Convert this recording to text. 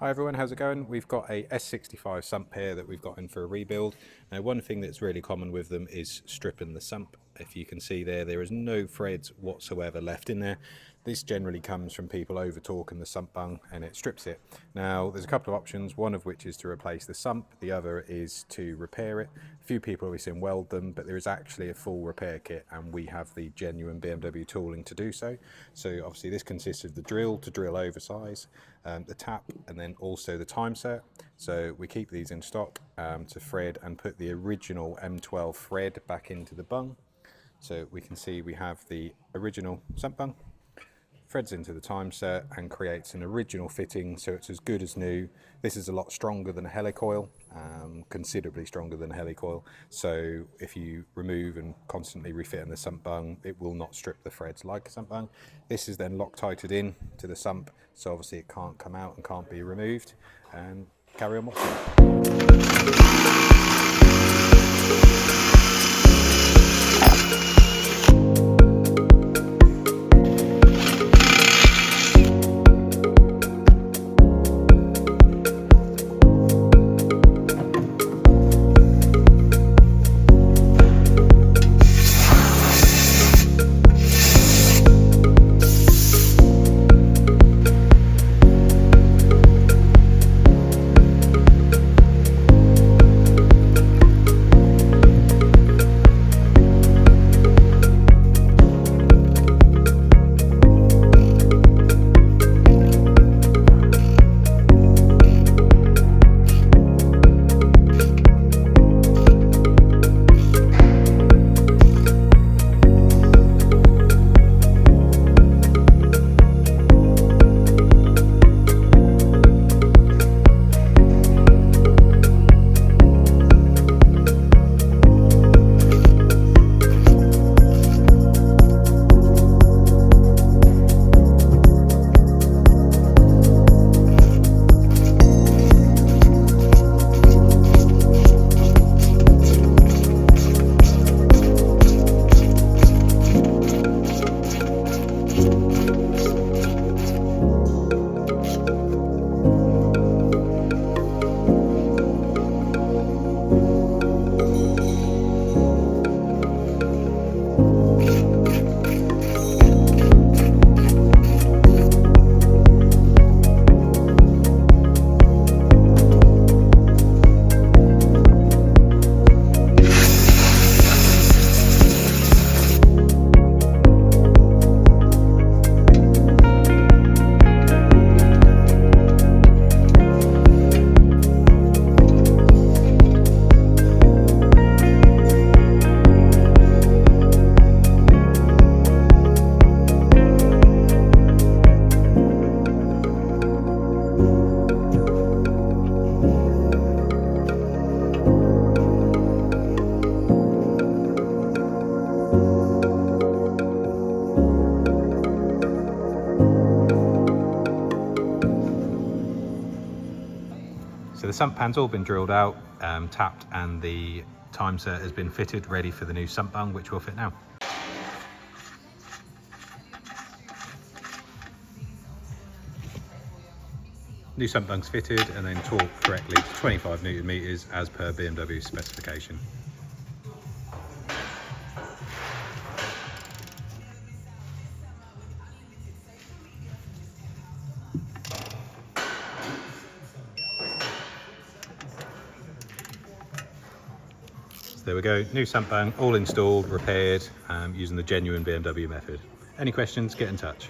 Hi everyone, how's it going? We've got a S65 sump here that we've got in for a rebuild. Now one thing that's really common with them is stripping the sump. If you can see there is no threads whatsoever left in there. This generally comes from people over torquing the sump bung and it strips it. Now there's a couple of options, one of which is to replace the sump, the other is to repair it. A few people have seen weld them, but there is actually a full repair kit and we have the genuine BMW tooling to do so. So obviously this consists of the drill to drill oversize, the tap, and then also the Timesert. So we keep these in stock to thread and put the original M12 thread back into the bung. So we can see we have the original sump bung, threads into the Timesert and creates an original fitting, so it's as good as new. This is a lot stronger than a helicoil, considerably stronger than a helicoil. So if you remove and constantly refit in the sump bung, it will not strip the threads like a sump bung. This is then Loctited in to the sump, so obviously it can't come out and can't be removed. And carry on watching. So the sump pan's all been drilled out, tapped, and the Timesert has been fitted, ready for the new sump bung, which will fit now. New sump bung's fitted and then torqued correctly to 25 Newton meters as per BMW specification. So there we go, new sump bung, all installed, repaired, using the genuine BMW method. Any questions, get in touch.